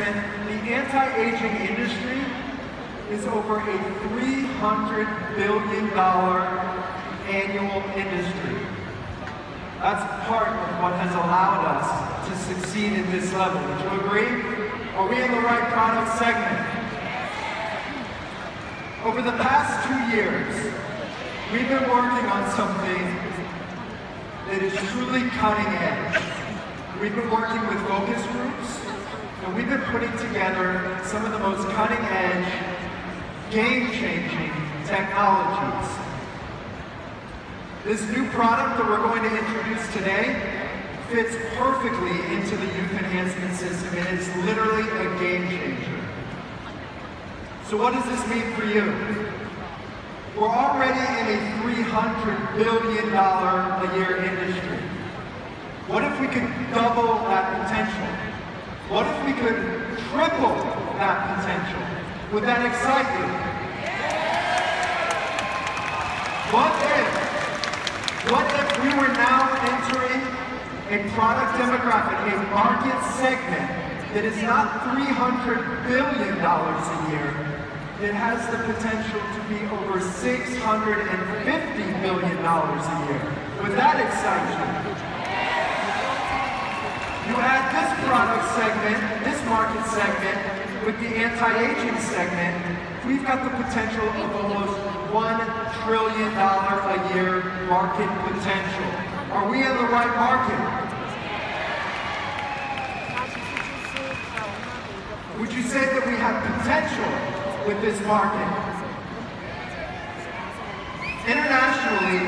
enhancement, the anti-aging industry is over a $300 billion annual industry. That's part of what has allowed us to succeed at this level. Would you agree? Are we in the right product segment? Over the past 2 years, we've been working on something that is truly cutting edge. We've been working with focus groups, and we've been putting together some of the most cutting edge, game-changing technologies. This new product that we're going to introduce today fits perfectly into the youth enhancement system, and it's literally a game changer. So what does this mean for you? We're already in a $300 billion a year industry. What if we could double that potential? What if we could triple that potential? Would that excite you? What if we were now entering a product demographic, a market segment that is not $300 billion a year, it has the potential to be over $650 billion a year. Would that excite you? You add this product segment, this market segment, with the anti-aging segment, we've got the potential of almost $1 trillion a year market potential. Are we in the right market? Would you say that we have potential with this market? Internationally,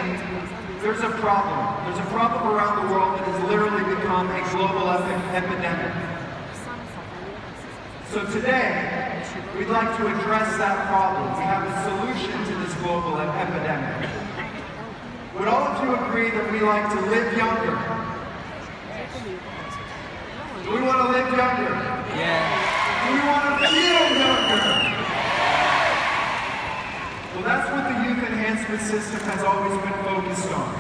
there's a problem. There's a problem around the world that has literally become a global epidemic. So today, we'd like to address that problem. We have a solution to this global epidemic. Would all of you agree that we like to live younger? Do we want to live younger? Yeah. Do we want to feel younger? Well, that's what the youth enhancement system has always been focused on.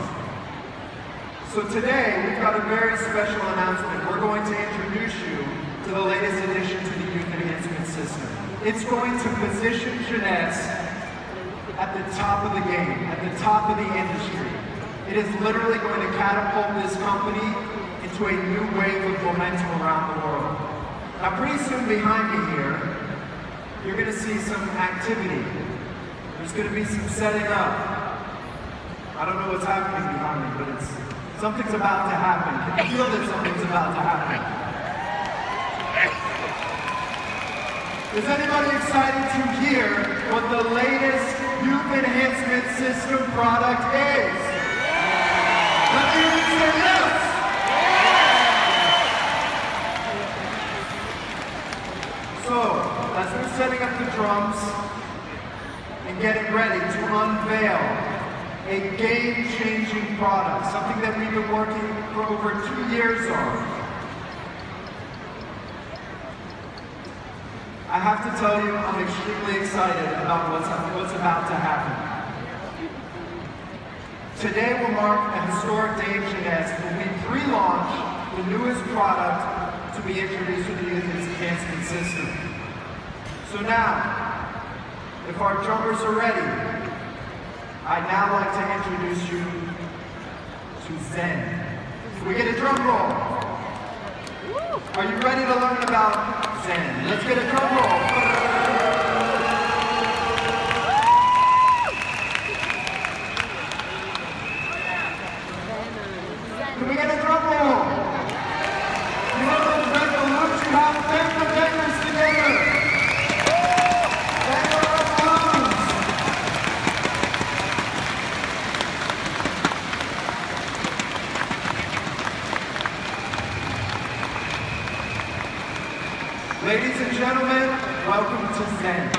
So today, we've got a very special announcement. We're going to introduce you to the latest addition to the youth enhancement system. It's going to position Jeunesse at the top of the game, at the top of the industry. It is literally going to catapult this company into a new wave of momentum around the world. Now, pretty soon behind me here, you're going to see some activity. There's going to be some setting up. I don't know what's happening behind me, but something's about to happen. Can you feel that something's about to happen? Is anybody excited to hear what the latest youth enhancement system product is? Let me hear you say yes! So, as we're setting up the drums and getting ready to unveil a game-changing product, something that we've been working for over 2 years on, I have to tell you, I'm extremely excited about what's about to happen. Today will mark a historic day in Jeunesse when we pre-launch the newest product to be introduced to the youth enhancement system. So now, if our drummers are ready, I'd now like to introduce you to Zen. Can we get a drum roll? Are you ready to learn about Zen? Let's get a drum roll. Can we get a drum roll? You know those red balloons you have? Bang the bangers together. Bang the red balloons. Ladies and gentlemen, welcome to Zen.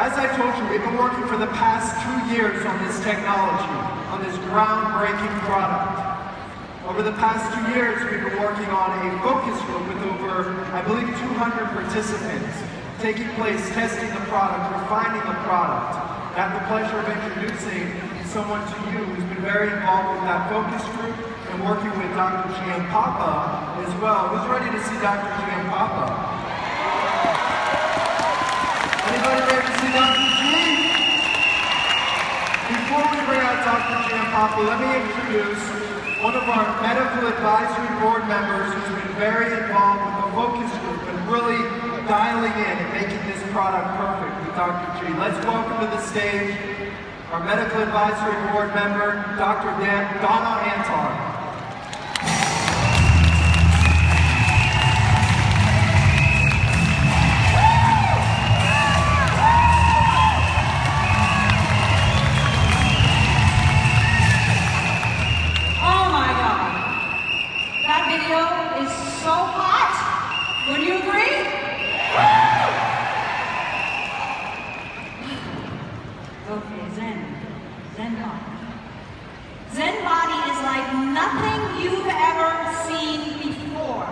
as I told you, we've been working for the past 2 years on this technology, on this groundbreaking product. Over the past 2 years, we've been working on a focus group with over, I believe, 200 participants, taking place, testing the product, refining the product. I have the pleasure of introducing someone to you who's been very involved with that focus group and working with Dr. Giampapa as well. Who's ready to see Dr. Giampapa? Anybody ready to see Dr. G? Before we bring out Dr. Giampapa, let me introduce one of our medical advisory board members who's been very involved with the focus group and really dialing in and making this product perfect with Dr. G. Let's welcome to the stage our medical advisory board member, Dr. Donna Antar. Would you agree? Okay, Zen Bodi. Zen Bodi is like nothing you've ever seen before.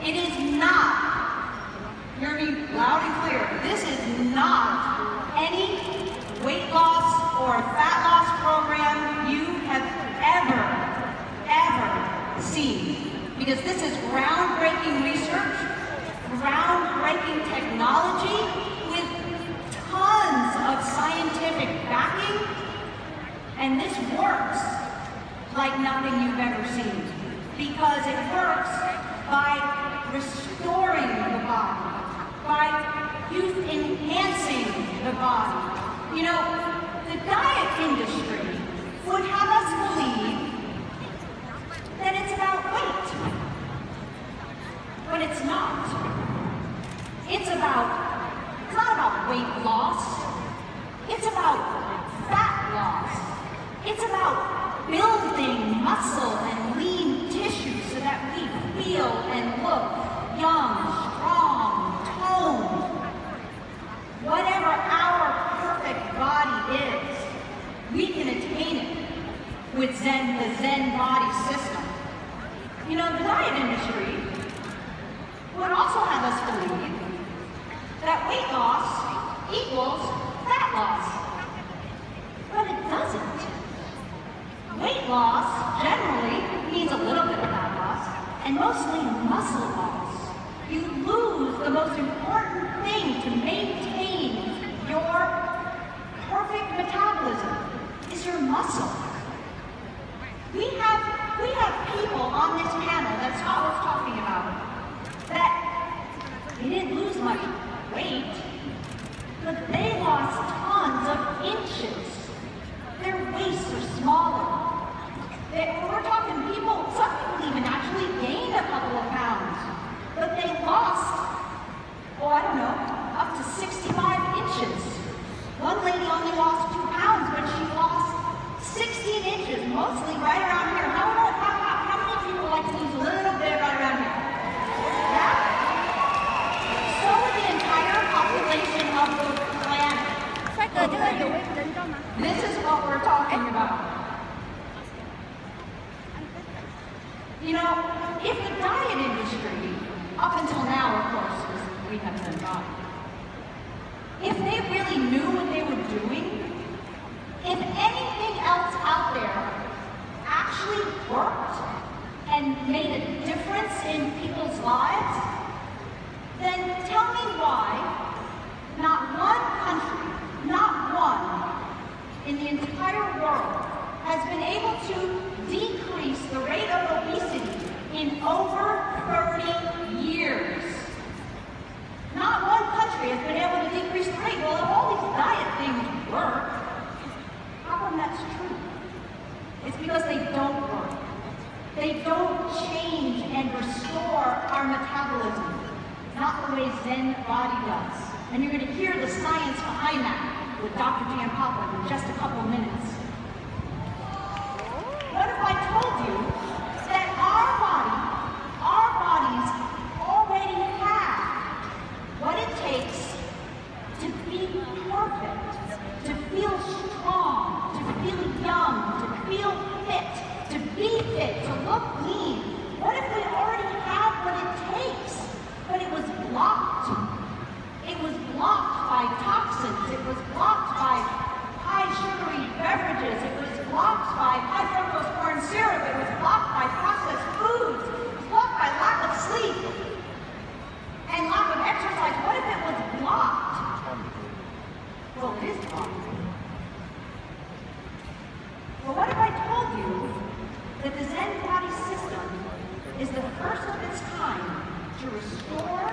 It is not, hear me loud and clear, this is not any weight loss or fat loss program you have ever seen. Because this is groundbreaking research, groundbreaking technology with tons of scientific backing, and this works like nothing you've ever seen because it works by restoring the body, by enhancing the body. You know, the diet industry would have us believe that it's about weight, but it's not. It's not about weight loss. It's about fat loss. It's about building muscle and lean tissue so that we feel and look young, strong, toned. Whatever our perfect body is, we can attain it with the Zen Bodi system. You know, the diet industry would also have us believe that weight loss equals fat loss. But it doesn't. Weight loss generally means a little bit of fat loss and mostly muscle loss. You lose the most important thing to maintain your perfect metabolism is your muscle. We have people on this panel that Scott was talking about that they didn't lose much weight, but they lost tons of inches. Their waists are smaller. We're talking people, some people even actually gained a couple of pounds, but they lost, oh, I don't know, up to 65 inches. One lady only lost 2 pounds, but she lost 16 inches, mostly right around here. How many people like to lose a little bit right around here? Yeah? So would the entire population of the planet. This is what we're talking about. You know, if the diet industry, up until now, of course, we have Zen Bodi, if they really knew what they were doing, if anything else out there actually worked and made a difference in people's lives, then tell me why not one country, not one, in the entire world has been able to decrease the rate of obesity in over 30 years. Not one country has been able to decrease the rate. Well, if all these diet things work, how come that's true? It's because they don't work. They don't change and restore our metabolism. Not the way Zen Bodi does. And you're going to hear the science behind that with Dr. Giampapa in just a couple of minutes. What if I told you that our bodies already have what it takes to be perfect? Well, it is wrong. Well, what if I told you that the Zen Bodi system is the first of its kind to restore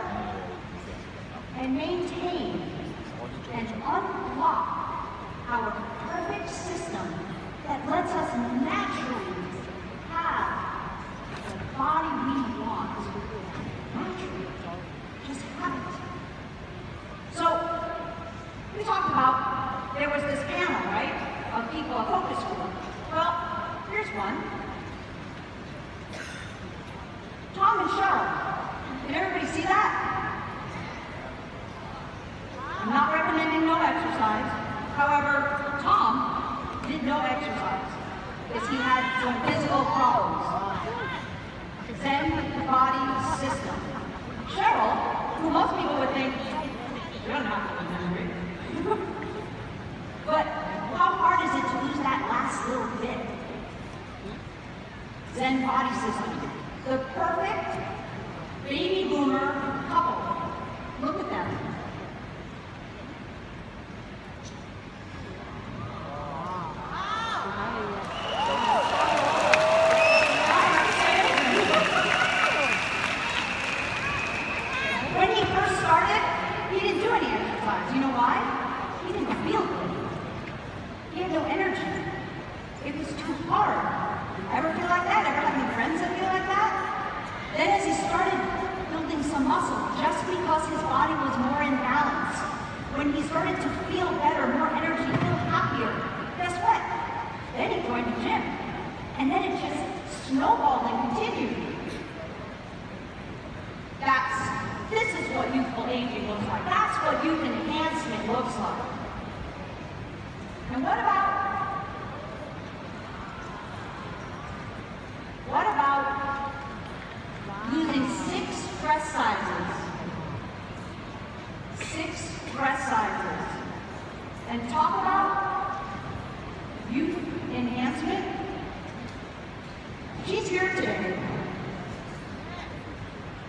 and maintain and unlock our perfect system that lets us naturally have the body we want. Naturally. Just have it. So, we talked about, there was this panel, right, of people, a focus group. Well, here's one. Tom and Cheryl. Did everybody see that? I'm not recommending no exercise. However, Tom did no exercise because he had some physical problems. Zen Bodi system. Cheryl, who most people would think, you don't have to be hungry. But how hard is it to lose that last little bit? Zen Bodi system. The perfect baby boomer couple. Look at them. When he first started, he didn't do any exercise. You know why? He didn't feel good. He had no energy. It was too hard. Ever feel like that? Ever have any friends that feel like that? Then as he started building some muscle, just because his body was more in balance, when he started to feel better, more energy, feel happier, guess what? Then he joined the gym. And then it just snowballed and continued. This is what youthful aging looks like. That's what youth enhancement looks like. And what about losing 6 dress sizes? 6 dress sizes. And talk about youth enhancement. She's here today.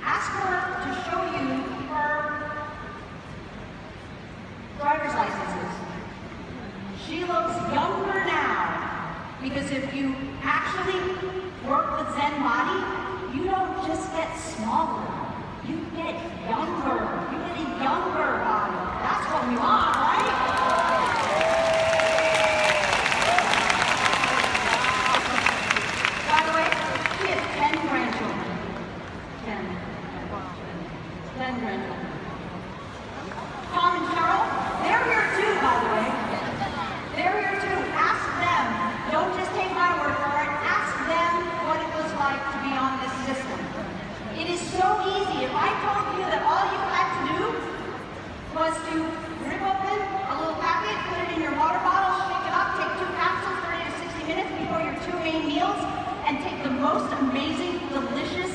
Ask her to show you her driver's licenses. She looks younger now because if you actually work with Zen Bodi, you don't just get smaller, you get younger. You get a younger body. That's what we want, right? By the way, she has 10 grandchildren. 10 grandchildren. Tom and Cheryl, they're here too, by the way. They're here too. Ask them. Don't just take my word for it. Ask them what it was like to be on this system. It is so easy. If I told you that all you had to do was to rip open a little packet, put it in your water bottle, shake it up, take 2 capsules, 30 to 60 minutes before your 2 main meals, and take the most amazing, delicious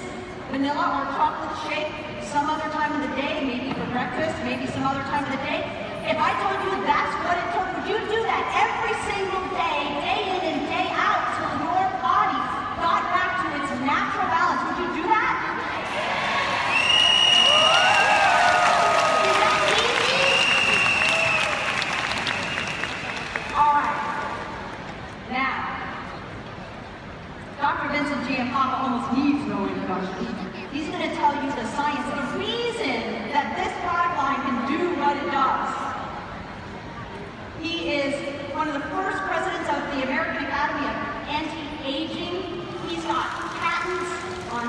vanilla or chocolate shake some other time of the day, maybe for breakfast, maybe some other time of the day. If I told you that's what it took, would you do that every single day, day in and day out, till your body got back to its natural balance? Would you do that? Is that easy? All right. Now, Dr. Vincent Giampapa almost needs no introduction. He's going to tell you the science, the reason that this product line can do what it does. He is one of the first presidents of the American Academy of Anti-Aging. He's got patents on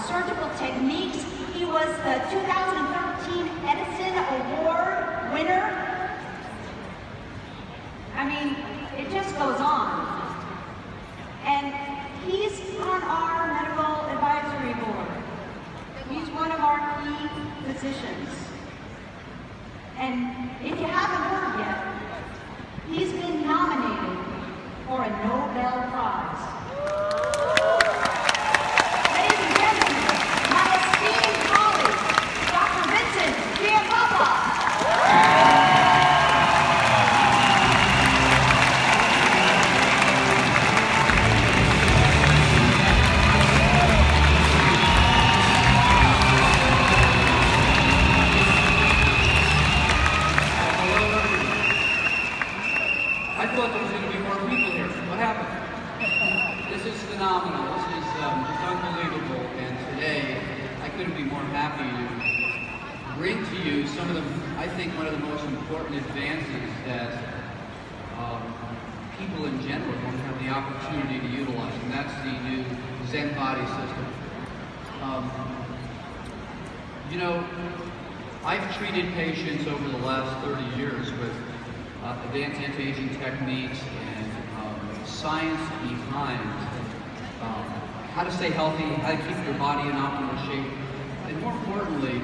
surgical techniques. He was the 2013 Edison Award winner. I mean, it just goes on. And he's on our medical advisory board. He's one of our key physicians. And if you haven't heard yet, he's been nominated for a Nobel Prize. Ladies and gentlemen, my esteemed colleague, Dr. Vincent Giampapa. Hello, bring to you some of the, I think, one of the most important advances that people in general don't have the opportunity to utilize, and that's the new Zen Bodi system. You know, I've treated patients over the last 30 years with advanced anti-aging techniques and science behind how to stay healthy, how to keep your body in optimal shape, and more importantly,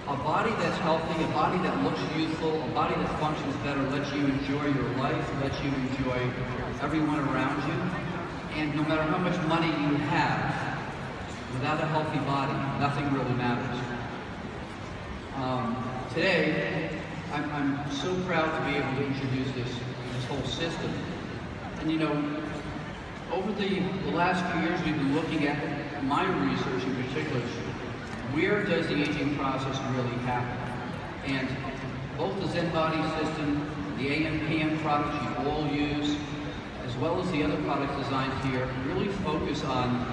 a body that's healthy, a body that looks youthful, a body that functions better, lets you enjoy your life, lets you enjoy everyone around you. And no matter how much money you have, without a healthy body, nothing really matters. Today, I'm so proud to be able to introduce this whole system. And you know, over the last few years, we've been looking at my research in particular. Where does the aging process really happen? And both the Zen Bodi system, the AM/PM products you all use, as well as the other products designed here, really focus on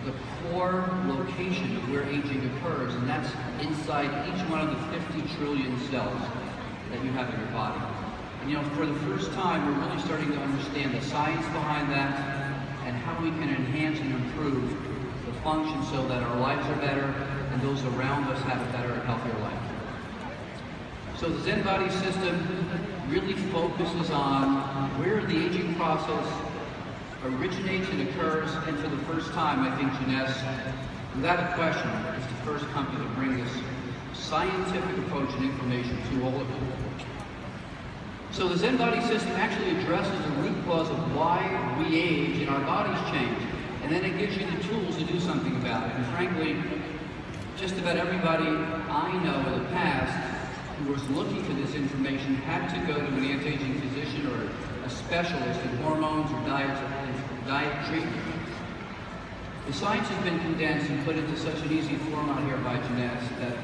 the core location of where aging occurs, and that's inside each one of the 50 trillion cells that you have in your body. And you know, for the first time, we're really starting to understand the science behind that and how we can enhance and improve the function so that our lives are better and those around us have a better and healthier life. So the Zen Bodi system really focuses on where the aging process originates and occurs, and for the first time, I think Jeunesse, without a question, is the first company to bring this scientific approach and information to all of you. So the Zen Bodi system actually addresses the root cause of why we age and our bodies change. And then it gives you the tools to do something about it. And frankly, just about everybody I know in the past who was looking for this information had to go to an anti-aging physician or a specialist in hormones or diet treatment. The science has been condensed and put into such an easy format here by Jeunesse that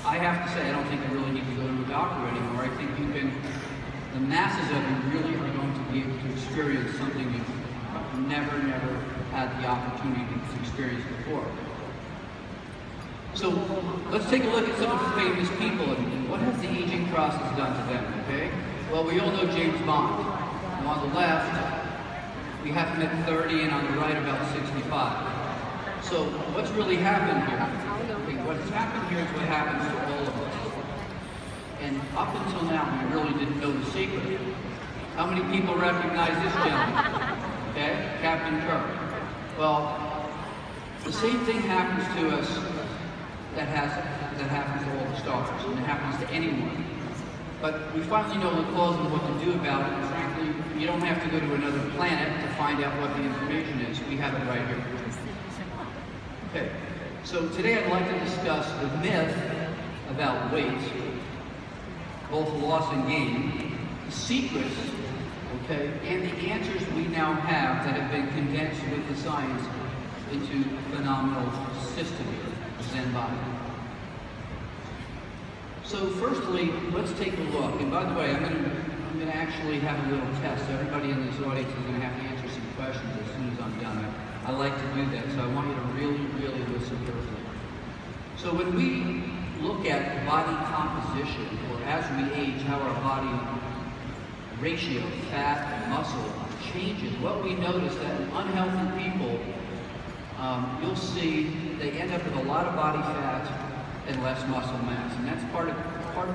I have to say I don't think you really need to go to a doctor anymore. I think you can, the masses of you really are going to be able to experience something you've never had the opportunity to experience before. So let's take a look at some of the famous people and what has the aging process done to them, okay? Well, we all know James Bond. And on the left, we have him at 30 and on the right about 65. So what's really happened here? Okay, what's happened here is what happens to all of us. And up until now, we really didn't know the secret. How many people recognize this gentleman? Okay, Captain Kirk. Well, the same thing happens to us that happens to all the stars, and it happens to anyone. But we finally know the cause and what to do about it, and frankly, you don't have to go to another planet to find out what the information is. We have it right here. Okay, so today I'd like to discuss the myth about weight, both loss and gain, the secrets, okay, and the answers we now have that have been condensed with the science into a phenomenal system here, Zen Bodi. So firstly, let's take a look. And by the way, I'm going to actually have a little test. So everybody in this audience is going to have to answer some questions as soon as I'm done. I like to do that, so I want you to really listen carefully. So when we look at body composition, or as we age, how our body ratio, fat and muscle changes, what we notice that in unhealthy people, you'll see they end up with a lot of body fat and less muscle mass. And that's part of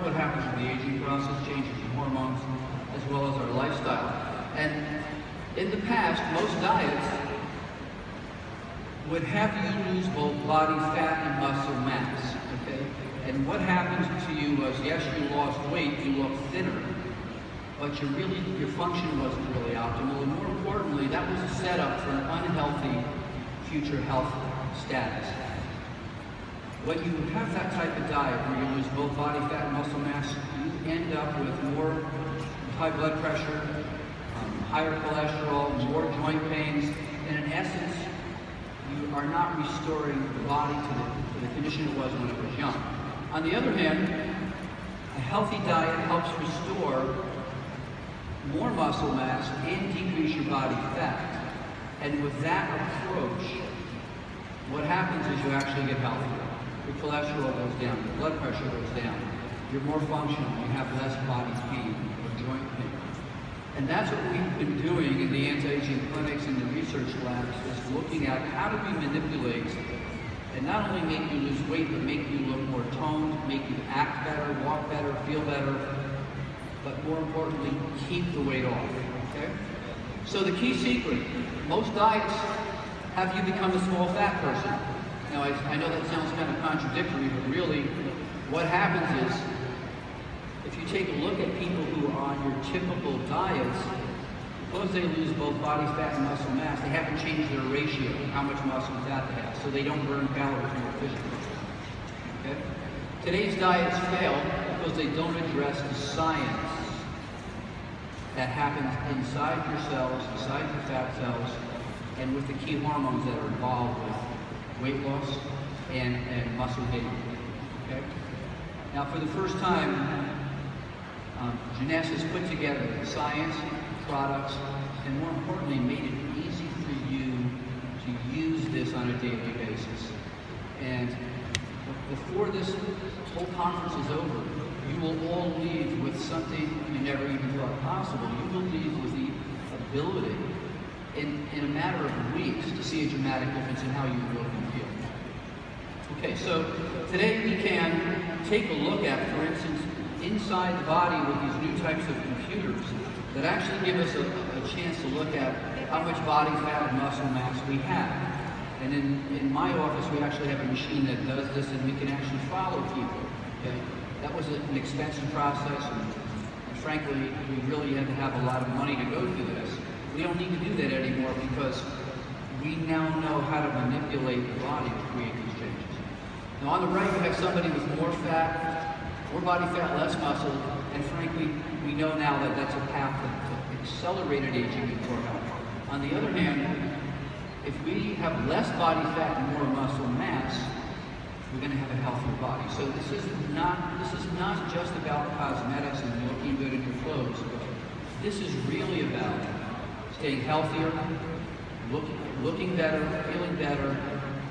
what happens with the aging process, changes in hormones, as well as our lifestyle. And in the past, most diets would have you lose both body fat and muscle mass, okay? And what happens to you was, yes, you lost weight, you look thinner, but your function wasn't really optimal, and more importantly, that was a setup for an unhealthy future health status. When you have that type of diet where you lose both body fat and muscle mass, you end up with more high blood pressure, higher cholesterol, more joint pains, and in essence, you are not restoring the body to the condition it was when it was young. On the other hand, a healthy diet helps restore more muscle mass and decrease your body fat. And with that approach, what happens is you actually get healthier. your cholesterol goes down, your blood pressure goes down, you're more functional, you have less body pain or joint pain. And that's what we've been doing in the anti-aging clinics and the research labs, is looking at how do we manipulate and not only make you lose weight, but make you look more toned, make you act better, walk better, feel better, but more importantly, keep the weight off, okay? So the key secret, most diets have you become a small fat person. Now, I know that sounds kind of contradictory, but really, what happens is, if you take a look at people who are on your typical diets, because they lose both body fat and muscle mass, they haven't changed their ratio, how much muscle and fat they have, so they don't burn calories more efficiently. Okay? Today's diets fail because they don't address the science that happens inside your cells, inside your fat cells, and with the key hormones that are involved with weight loss and muscle gain. Okay? Now, for the first time, Jeunesse has put together the science, products, and more importantly, made it easy for you to use this on a daily basis. And before this whole conference is over, you will all leave with something you never even thought possible. You will leave with the ability, in a matter of weeks, to see a dramatic difference in how you look and feel. Okay, so today we can take a look at, for instance, inside the body with these new types of computers that actually give us a chance to look at how much body fat and muscle mass we have. And in my office, we actually have a machine that does this, and we can actually follow people. Okay? That was an expensive process, and frankly, we really had to have a lot of money to go through this. We don't need to do that anymore because we now know how to manipulate the body to create these changes. Now on the right, you have somebody with more fat, more body fat, less muscle, and frankly, we know now that that's a path to accelerated aging and poor health. On the other hand, if we have less body fat and more muscle mass, we're going to have a healthier body. So this is not just about cosmetics and looking good in your clothes. This is really about staying healthier, looking better, feeling better,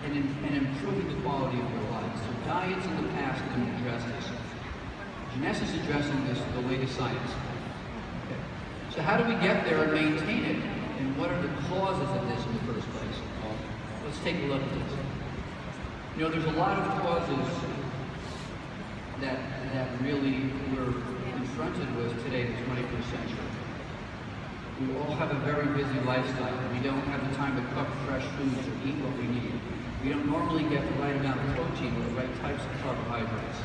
and improving the quality of your life. So diets in the past didn't address this. Jeunesse is addressing this with the latest science. Okay. So how do we get there and maintain it? And what are the causes of this in the first place? Well, let's take a look at this. You know, there's a lot of causes that really we're confronted with today in the 21st century. We all have a very busy lifestyle. We don't have the time to cook fresh foods or eat what we need. We don't normally get the right amount of protein or the right types of carbohydrates.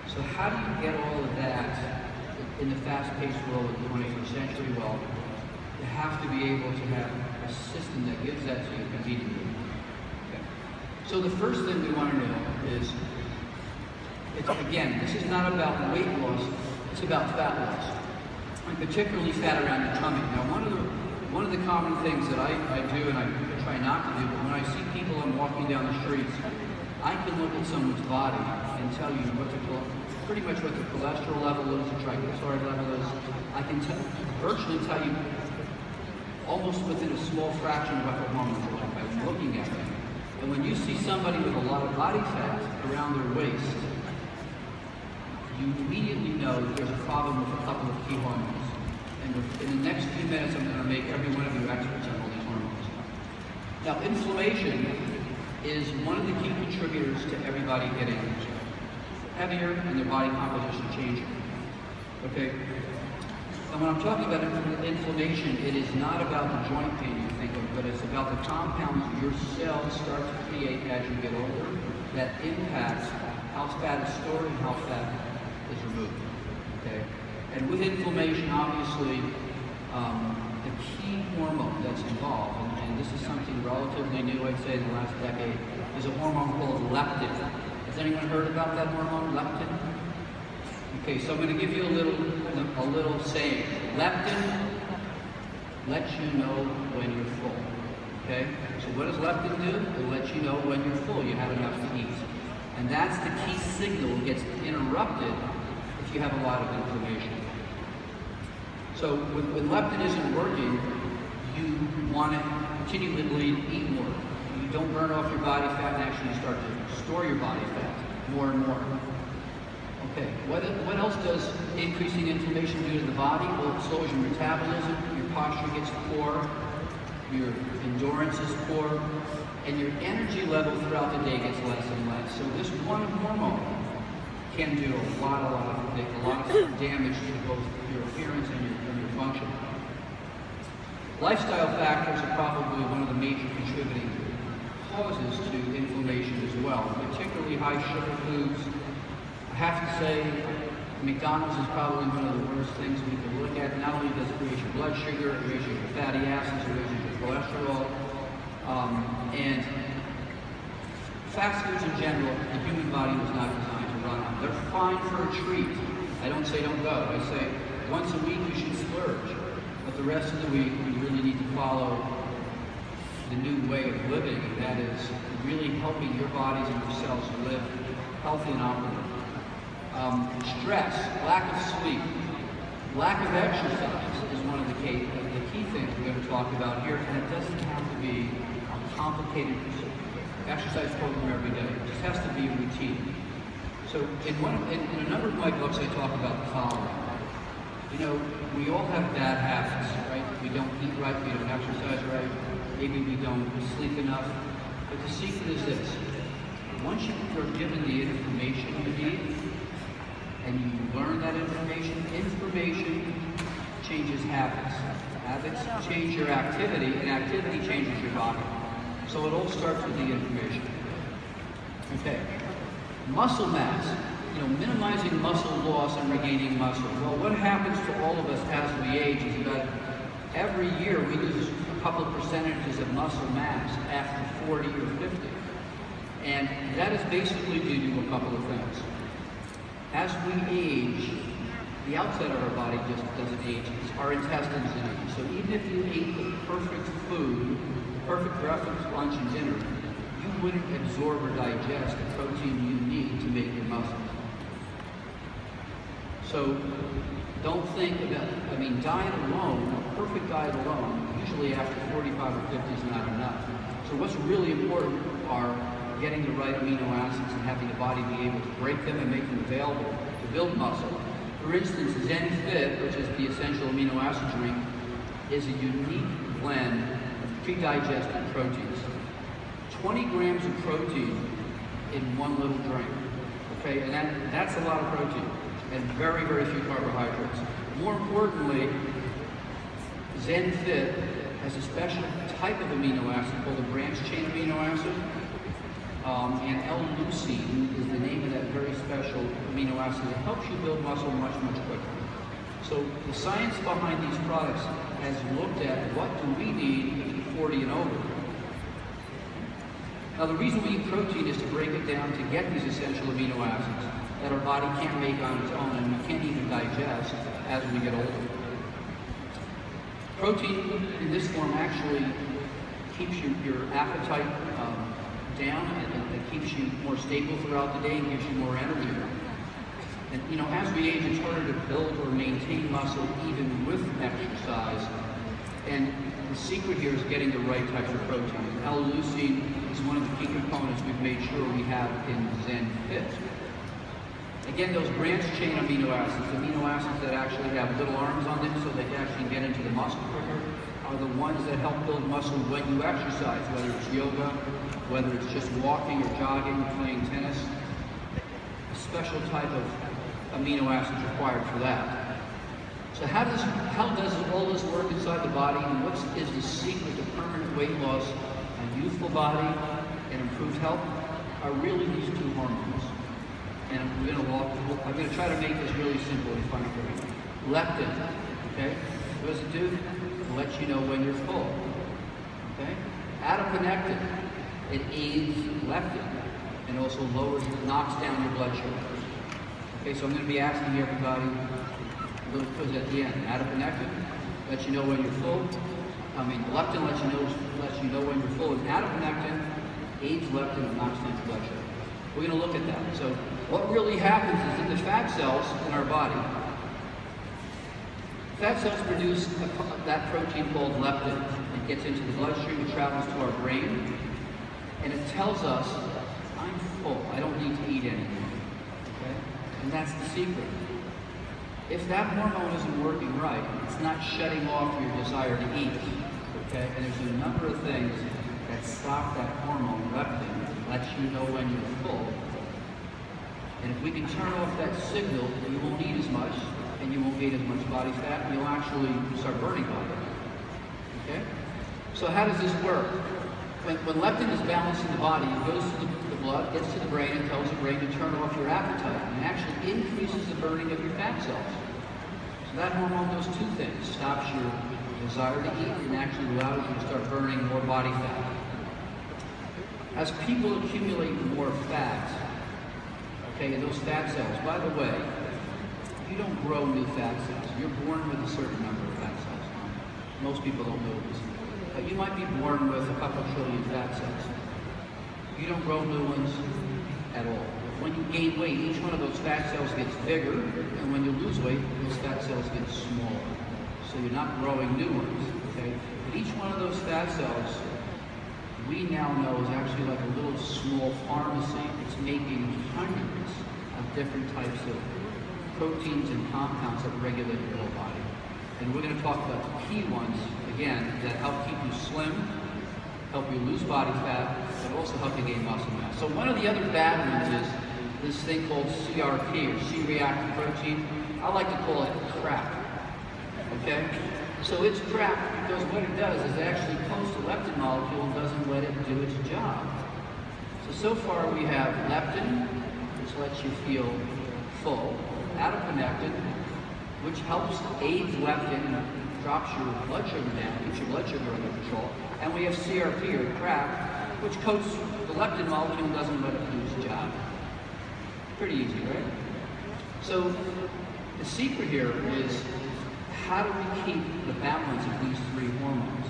So how do you get all of that in the fast-paced world of the 21st century? Well, you have to be able to have a system that gives that to you conveniently. Okay. So the first thing we want to know is, again, this is not about weight loss, it's about fat loss, and particularly fat around your tummy. Now, one of the common things that I do, and I try not to do, but when I see people I'm walking down the streets, I can look at someone's body and tell you pretty much what the cholesterol level is, the triglyceride level is. I can virtually tell you almost within a small fraction of what their hormones are like by looking at them. And when you see somebody with a lot of body fat around their waist, you immediately know that there's a problem with a couple of key hormones. And in the next few minutes, I'm going to make every one of you experts on all these hormones. Now, inflammation is one of the key contributors to everybody getting heavier and their body composition changing. Okay? And when I'm talking about inflammation, it is not about the joint pain you think of, but it's about the compounds your cells start to create as you get older that impacts how fat is stored and how fat is removed. Okay? And with inflammation, obviously, the key hormone that's involved, and this is something relatively new, I'd say, in the last decade, is a hormone called leptin. Has anyone heard about that hormone, leptin? Okay, so I'm going to give you a little saying. Leptin lets you know when you're full. Okay? So what does leptin do? It lets you know when you're full, you have enough to eat. And that's the key signal that gets interrupted if you have a lot of inflammation. So when leptin isn't working, you want to continually eat more. You don't burn off your body fat, and actually you start to store your body fat. more and more. Okay, what else does increasing inflammation do to the body? Well, it slows your metabolism, your posture gets poor, your endurance is poor, and your energy level throughout the day gets less and less. So this one hormone can do a lot of damage to both your appearance and your function. Lifestyle factors are probably one of the major contributing causes to inflammation as well, particularly high sugar foods. I have to say, McDonald's is probably one of the worst things we can look at. Not only does it raise your blood sugar, it raises your fatty acids, it raises your cholesterol, and fast foods in general, the human body was not designed to run on. They're fine for a treat. I don't say don't go. I say once a week you should splurge, but the rest of the week you really need to follow the new way of living, and that is really helping your bodies and your cells live healthy and optimal. Stress, lack of sleep, lack of exercise is one of the key things we're going to talk about here, and it doesn't have to be a complicated exercise program every day. It just has to be a routine. So in a number of my books I talk about the following. You know, we all have bad habits, right? We don't eat right, we don't exercise right, maybe we don't sleep enough. But the secret is this: once you're given the information you need, and you learn that information changes habits. Habits change your activity, and activity changes your body. So it all starts with the information. Okay. Muscle mass. You know, minimizing muscle loss and regaining muscle. Well, what happens to all of us as we age is about every year we lose a couple of percentages of muscle mass after 40 or 50. And that is basically due to a couple of things. As we age, the outside of our body just doesn't age. Our intestines age. So even if you ate the perfect food, perfect breakfast, lunch, and dinner, you wouldn't absorb or digest the protein you need to make your muscles. So don't think about, diet alone, a perfect diet alone, usually after 45 or 50 is not enough. So what's really important are getting the right amino acids and having the body be able to break them and make them available to build muscle. For instance, Zen Fit, which is the essential amino acid drink, is a unique blend of pre-digested proteins. 20 grams of protein in one little drink, okay? And that's a lot of protein, and very, very few carbohydrates. More importantly, Zen Fit has a special type of amino acid called a branched-chain amino acid, and L-leucine is the name of that very special amino acid that helps you build muscle much, much quicker. So the science behind these products has looked at what do we need 40 and over. Now the reason we eat protein is to break it down to get these essential amino acids that our body can't make on its own and we can't even digest as we get older. Protein in this form actually keeps your appetite down, and it keeps you more stable throughout the day and gives you more energy. And you know, as we age, it's harder to build or maintain muscle even with exercise. And the secret here is getting the right types of protein. L-leucine is one of the key components we've made sure we have in Zen Fit. Again, those branched-chain amino acids that actually have little arms on them so they can actually get into the muscle quicker, are the ones that help build muscle when you exercise, whether it's yoga, whether it's just walking or jogging or playing tennis. A special type of amino acids required for that. So how does all this work inside the body, and what is the secret to permanent weight loss, a youthful body, and improved health? Are really these two hormones. And I'm going to try to make this really simple and fun for you. Leptin, okay? What does it do? It lets you know when you're full, okay? Adiponectin, it aids leptin and also knocks down your blood sugar. Okay, so I'm going to be asking everybody a little quiz at the end. Adiponectin lets you know when you're full. Leptin lets you know when you're full, and adiponectin aids leptin and knocks down your blood sugar. We're going to look at that. So what really happens is in the fat cells in our body, fat cells produce that protein called leptin. It gets into the bloodstream, it travels to our brain, and it tells us, I'm full, I don't need to eat anymore. that's the secret. If that hormone isn't working right, it's not shutting off your desire to eat, okay? And there's a number of things that stop that hormone, leptin, lets you know when you're full. And if we can turn off that signal, you won't eat as much, and you won't gain as much body fat, and you'll actually start burning body fat, okay? So how does this work? When leptin is balanced in the body, it goes to the blood, gets to the brain, and tells the brain to turn off your appetite, and it actually increases the burning of your fat cells. So that hormone does two things: stops your desire to eat and actually allows you to start burning more body fat. As people accumulate more fat, okay, in those fat cells, by the way, you don't grow new fat cells. You're born with a certain number of fat cells. Most people don't know this. But you might be born with a couple trillion fat cells. You don't grow new ones at all. When you gain weight, each one of those fat cells gets bigger, and when you lose weight, those fat cells get smaller. So you're not growing new ones, okay? But each one of those fat cells, we now know is actually like a little small pharmacy. It's making hundreds of different types of proteins and compounds that regulate your whole body. And we're going to talk about the key ones, again, that help keep you slim, help you lose body fat, but also help you gain muscle mass. So one of the other bad ones is this thing called CRP, or C-reactive protein. I like to call it crap, okay? So it's crap because what it does is it actually pulls the leptin molecule and doesn't let it do its job. So far we have leptin, which lets you feel full, adiponectin, which helps aid leptin, drops your blood sugar down, keeps your blood sugar under control, and we have CRP, or crap, which coats the leptin molecule and doesn't let it do its job. Pretty easy, right? So the secret here is, how do we keep the balance of these three hormones?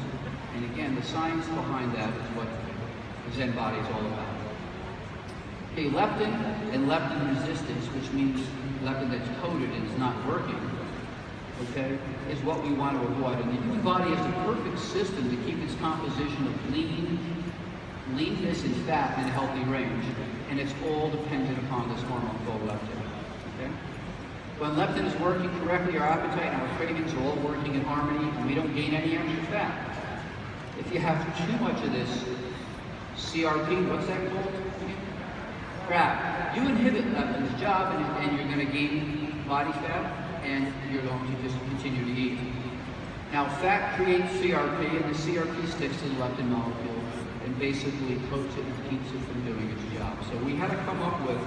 And again, the science behind that is what the Zen Bodi is all about. Okay, leptin and leptin resistance, which means leptin that's coated and is not working, okay, is what we want to avoid. And the human body has the perfect system to keep its composition of leanness and fat in a healthy range. And it's all dependent upon this hormone called leptin, okay? When leptin is working correctly, our appetite and our cravings are all working in harmony, and we don't gain any extra fat. If you have too much of this CRP, what's that called? Crap. You inhibit leptin's job, and you're going to gain body fat, and you're going to just continue to eat. Now, fat creates CRP, and the CRP sticks to the leptin molecule and basically coats it and keeps it from doing its job. So we had to come up with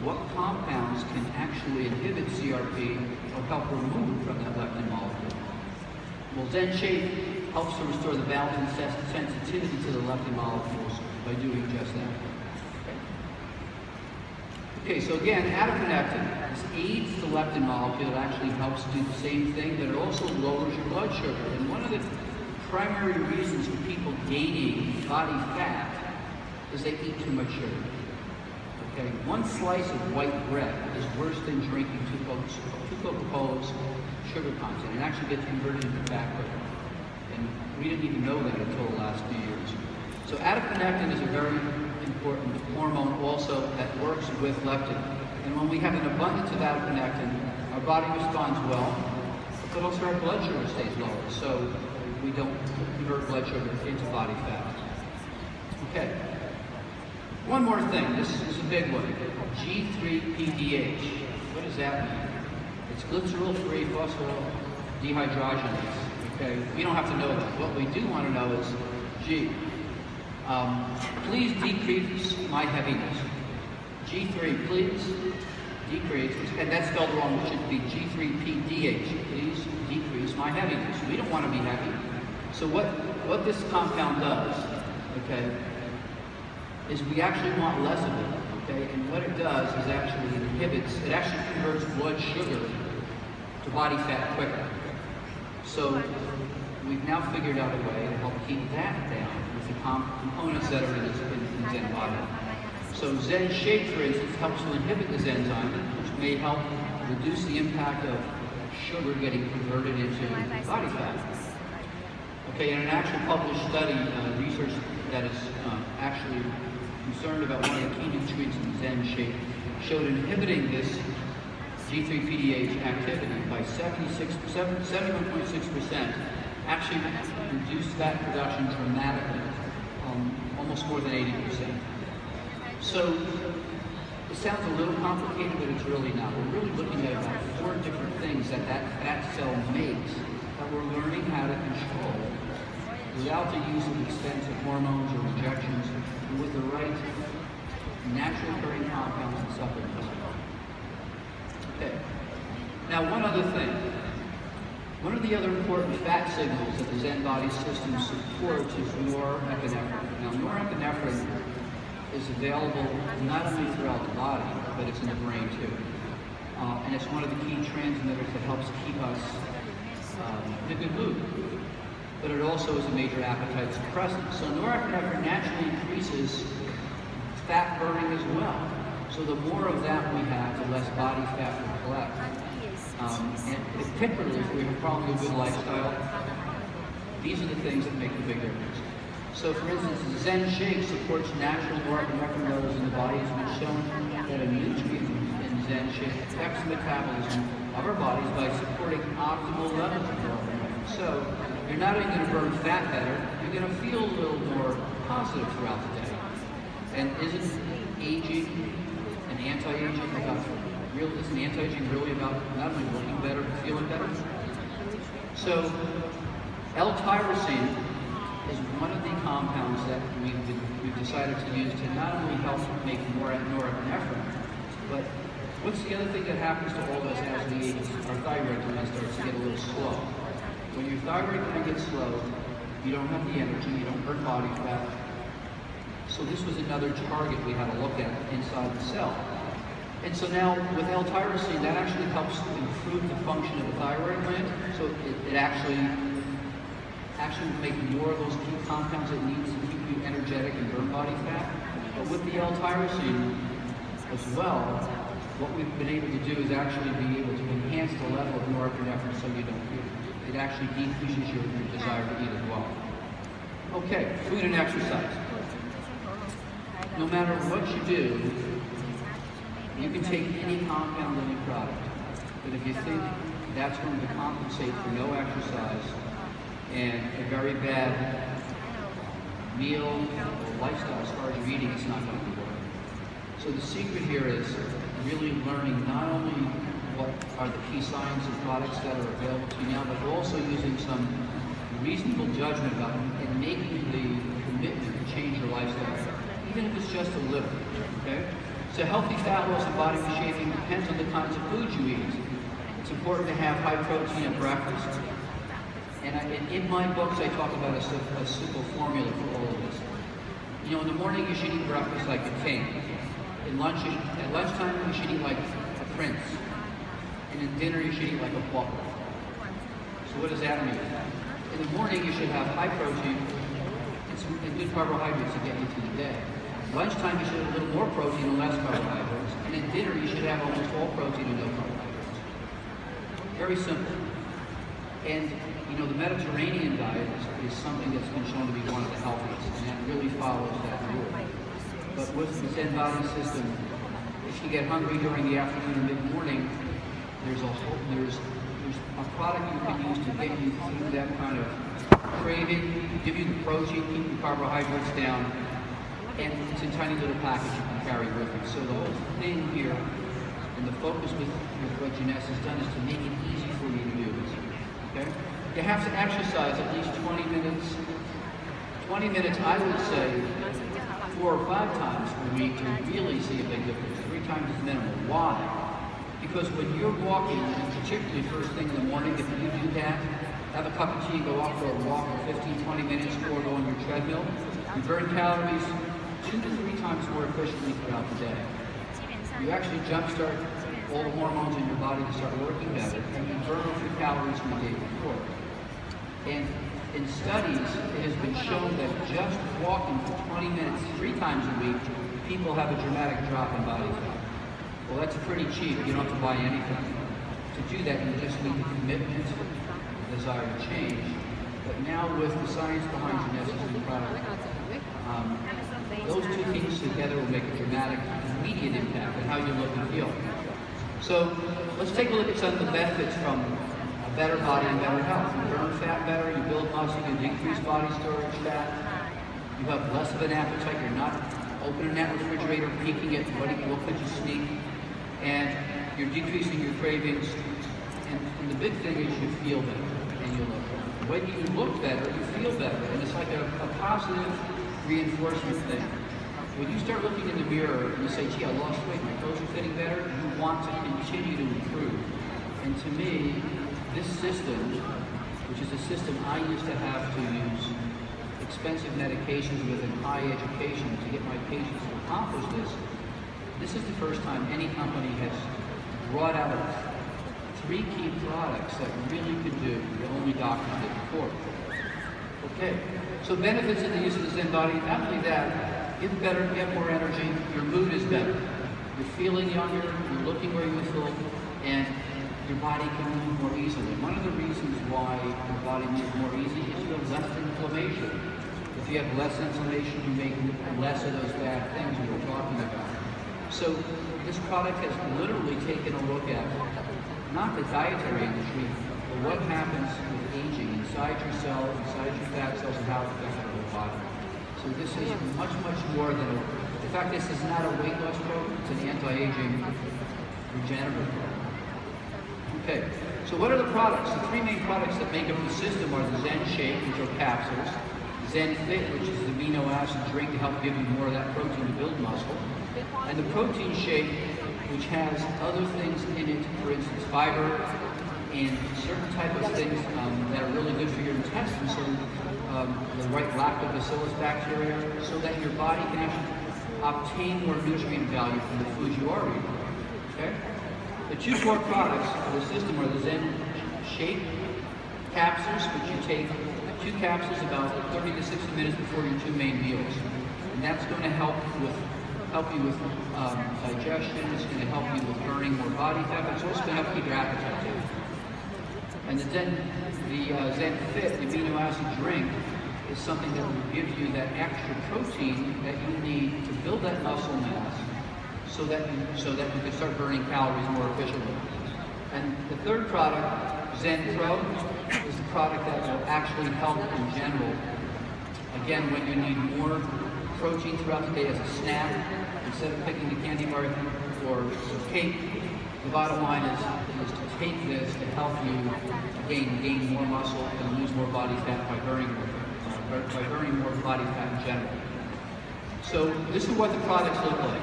what compounds can actually inhibit CRP or help remove from that leptin molecule. Well, Zen Shape helps to restore the balance and sensitivity to the leptin molecules by doing just that. Okay, so again, adiponectin aids the leptin molecule. It actually helps do the same thing, but it also lowers your blood sugar. And one of the primary reasons for people gaining body fat is they eat too much sugar. Okay, one slice of white bread is worse than drinking two Coca-Colas sugar content. It actually gets converted into fat quicker. And we didn't even know that until the last few years. So adiponectin is a very important hormone also that works with leptin. And when we have an abundance of adiponectin, our body responds well, but also our blood sugar stays lower. So we don't convert blood sugar into body fat. Okay. One more thing, this is a big one. G3-PDH. What does that mean? It's glycerol-free phosphatidehydrogenase. Okay, we don't have to know that. What we do want to know is, G, please decrease my heaviness. G3, please decrease, and that's spelled wrong. It should be G3-PDH. Please decrease my heaviness. We don't want to be heavy. So what this compound does, okay, is we actually want less of it, okay? And what it does is actually it actually converts blood sugar to body fat quicker. So we've now figured out a way to help keep that down with the components that are in Zen Bodi. So Zen Shape, for instance, helps to inhibit this enzyme, which may help reduce the impact of sugar getting converted into body fat. Okay, in an actual published study, research that is actually concerned about one of the key nutrients in Zen Shape showed inhibiting this G3-PDH activity by 71.6%, actually reduced fat production dramatically, almost more than 80%. So it sounds a little complicated, but it's really not. We're really looking at about 4 different things that fat cell makes that we're learning how to control without the use of expensive hormones or injections, and with the right natural occurring compounds and supplements. Okay. Now, one other thing. One of the other important fat signals that the Zen Bodi system supports is norepinephrine. Now, norepinephrine is available not only throughout the body, but it's in the brain too. And it's one of the key transmitters that helps keep us in a good mood. But it also is a major appetite suppressant. So norepinephrine naturally increases fat burning as well. So the more of that we have, the less body fat we collect. And particularly if we have probably a good lifestyle, these are the things that make the big difference. So for instance, Zen Shake supports natural norepinephrine levels in the body. It's been shown that a nutrient in Zen Shake affects the metabolism of our bodies by supporting optimal levels of norepinephrine. So you're not only going to burn fat better, you're going to feel a little more positive throughout the day. And isn't aging and anti-aging about isn't anti-aging really about not only looking better, but feeling better? So L-tyrosine is one of the compounds that we've decided to use to not only help make more norepinephrine, but what's the other thing that happens to all of us as we age? Our thyroid gland starts to get a little slow. When your thyroid gland gets slow, you don't have the energy, you don't burn body fat. So this was another target we had to look at inside the cell. And so now with L-tyrosine, that actually helps improve the function of the thyroid gland. So it actually will make more of those key compounds it needs to keep you energetic and burn body fat. But with the L-tyrosine as well, what we've been able to do is actually be able to enhance the level of norepinephrine so you don't feel it. It actually decreases your desire to eat as well. Okay, food and exercise. No matter what you do, you can take any compound, any product. But if you think that's going to compensate for no exercise and a very bad meal or lifestyle as far as you're eating, it's not going to work. So the secret here is really learning not only what are the key science and products that are available to you now, but also using some reasonable judgment about them and making the commitment to change your lifestyle, even if it's just a little, okay? So healthy fat loss and body reshaping depends on the kinds of foods you eat. It's important to have high protein at breakfast. And in my books, I talk about a simple formula for all of this. You know, in the morning, you should eat breakfast like a king. At lunchtime, you should eat like a prince. And at dinner, you should eat like a pauper. So what does that mean? In the morning, you should have high protein and good carbohydrates to get you through the day. Lunchtime, you should have a little more protein and less carbohydrates. And at dinner, you should have almost all protein and no carbohydrates. Very simple. And, you know, the Mediterranean diet is something that's been shown to be one of the healthiest, and that really follows that rule. But with the Zen Bodi system, if you get hungry during the afternoon or mid-morning, there's a product you can use to get you through that kind of craving, give you the protein, keep the carbohydrates down, and it's a tiny little package you can carry with you. So the whole thing here, and the focus with what Jeunesse has done, is to make it easy for you to do this. Okay? You have to exercise at least 20 minutes. 20 minutes, I would say, 4 or 5 times a week to really see a big difference. 3 times is minimal. Why? Because when you're walking, and particularly first thing in the morning, if you do that, have a cup of tea, go out for a walk for 15, 20 minutes, or go on your treadmill, you burn calories 2 to 3 times more efficiently throughout the day. You actually jumpstart all the hormones in your body to start working better, and you burn a few calories from the day before. And in studies, it has been shown that just walking for 20 minutes 3 times a week, people have a dramatic drop in body fat. Well, that's pretty cheap. You don't have to buy anything. To do that, you just need the commitment, the desire to change. But now with the science behind Jeunesse and product, those 2 things together will make a dramatic, immediate impact on how you look and feel. So let's take a look at some of the benefits from a better body and better health. You burn fat better, you build muscle, you decrease body storage fat, you have less of an appetite, you're not opening that refrigerator, peeking at what could you sneak, and you're decreasing your cravings. And the big thing is you feel better and you look better. When you look better, you feel better, and it's like a positive reinforcement thing. When you start looking in the mirror and you say, gee, I lost weight, my clothes are fitting better, you want to continue to improve. And to me, this system, which is a system I used to have to use expensive medications with and high education to get my patients to accomplish this is the first time any company has brought out 3 key products that really could do what only doctors did before. Okay, so benefits of the use of the Zen Bodi, not only that, get better, get more energy, your mood is better, you're feeling younger, you're looking more youthful, and your body can move more easily. One of the reasons why your body moves more easily is you have less inflammation. If you have less inflammation, you make less of those bad things we were talking about. So this product has literally taken a look at not the dietary industry, but what happens with aging inside your cell, inside your fat cells, and how it affects your whole body. So this is much, much more than in fact, this is not a weight loss program, it's an anti-aging regenerative program. Okay, so what are the products? The 3 main products that make up the system are the Zen Shake, which are capsules, Zen Fit, which is the amino acid drink to help give you more of that protein to build muscle, and the Protein Shake, which has other things in it, for instance, fiber and certain type of things that are really good for your intestines, so the right lactobacillus bacteria, so that your body can actually obtain more nutrient value from the food you are eating. Okay? The 2 core products of the system are the Zen Shake capsules, which you take 2 capsules about 30 to 60 minutes before your 2 main meals, and that's going to help you with digestion. It's going to help you with burning more body fat, but it's also going to help keep your appetite down. And the Zen Fit, the amino acid drink, is something that will give you that extra protein that you need to build that muscle mass, so that you can start burning calories more efficiently. And the 3rd product, Zen Pro, is the product that will actually help in general. Again, when you need more protein throughout the day as a snack, instead of picking the candy bar or some cake, the bottom line is to take this to help you gain more muscle and lose more body fat by burning more body fat in general. So this is what the products look like.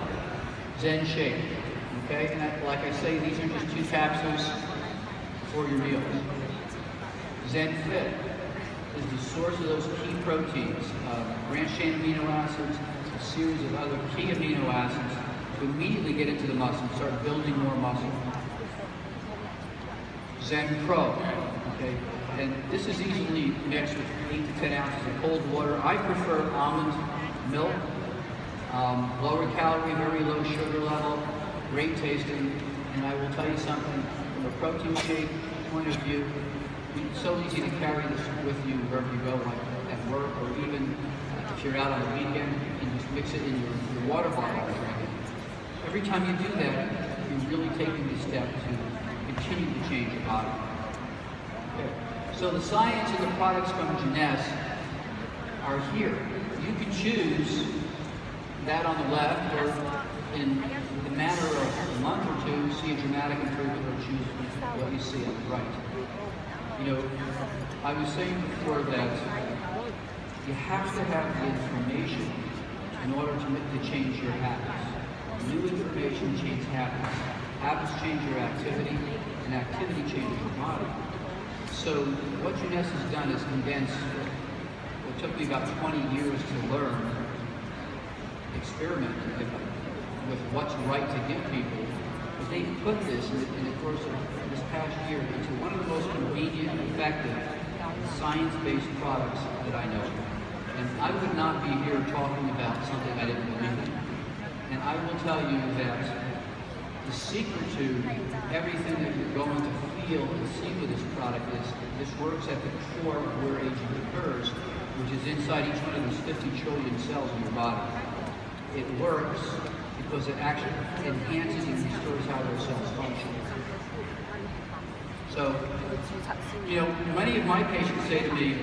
Zen Shake, okay? And like I say, these are just 2 capsules for your meals. Zen Fit is the source of those key proteins, branched chain amino acids, a series of other key amino acids to immediately get into the muscle and start building more muscle. Zen Pro, okay? And this is easily mixed with 8 to 10 ounces of cold water. I prefer almond milk, lower calorie, very low sugar level, great tasting, and I will tell you something, from a protein shake point of view, it's so easy to carry this with you wherever you go, like at work, or even if you're out on the weekend, you can just mix it in your water bottle and drink it. Every time you do that, you're really taking the step to continue to change your body. Okay. So the science and the products from Jeunesse are here. You can choose that on the left, or in the matter of a month or 2, see a dramatic improvement, or choose what you see on the right. You know, I was saying before that you have to have the information in order to change your habits. New information changes habits. Habits change your activity, and activity changes your body. So what Jeunesse has done is condense what took me about 20 years to learn, experiment with what's right to give people. But they put this in the course of this past year into one of the most convenient, effective, science-based products that I know. And I would not be here talking about something I didn't believe in. And I will tell you that the secret to everything that you're going to feel and see with this product is this works at the core of where aging occurs, which is inside each one of those 50 trillion cells in your body. It works because it actually enhances and restores how those cells function. So, you know, many of my patients say to me,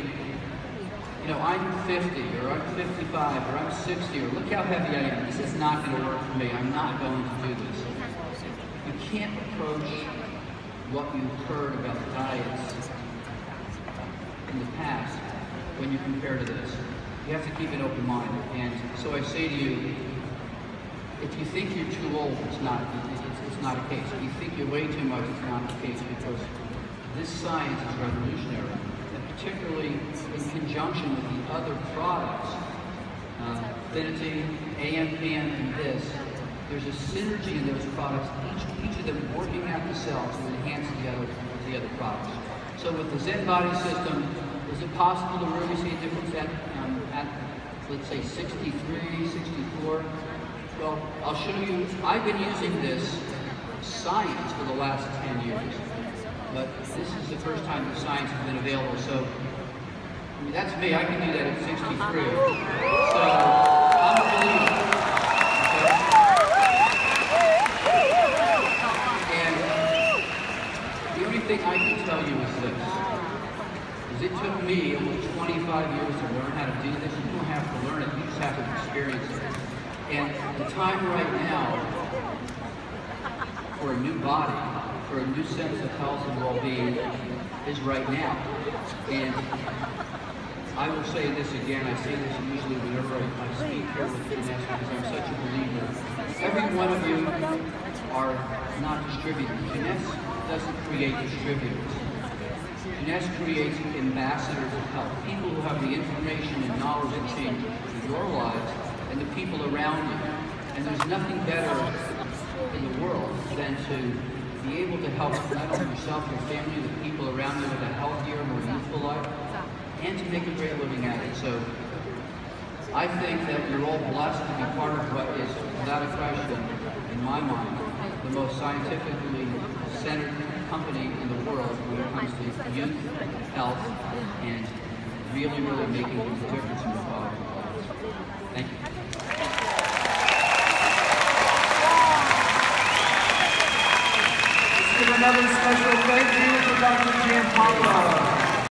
you know, I'm 50, or I'm 55, or I'm 60, or look how heavy I am. This is not going to work for me. I'm not going to do this. You can't approach what you've heard about diets in the past when you compare to this. You have to keep an open mind. And so I say to you, if you think you're too old, it's not a case. If you think you're way too much, it's not the case, because this science is revolutionary, and particularly in conjunction with the other products, Affinity, AM/PM, and this, there's a synergy in those products, each of them working at the cell to enhance the other products. So with the Zen Bodi system, is it possible to really see a difference at let's say 63, 64? Well, I'll show you. I've been using this science for the last 10 years, but this is the first time the science has been available. So, I mean, that's me. I can do that at 63. So, I'm a believer. Okay? And the only thing I can tell you is this: it took me almost 25 years to learn how to do this. You don't have to learn it; you just have to experience it. And the time right now for a new body, for a new sense of health and well-being is right now. And I will say this again, I say this usually whenever I speak here with Jeunesse, because I'm such a believer. Every one of you are not distributors. Jeunesse doesn't create distributors. Jeunesse creates ambassadors of health, people who have the information and knowledge to change your lives and the people around you. And there's nothing better in the world than to be able to help not only yourself, your family, the people around you with a healthier, more youthful life, and to make a great living at it. So I think that you're all blessed to be part of what is, without a question, in my mind, the most scientifically centered company in the world when it comes to youth, health, and really, really making a difference in the quality of lives. Thank you. Let's give another special thank you to Dr. Gianpaolo.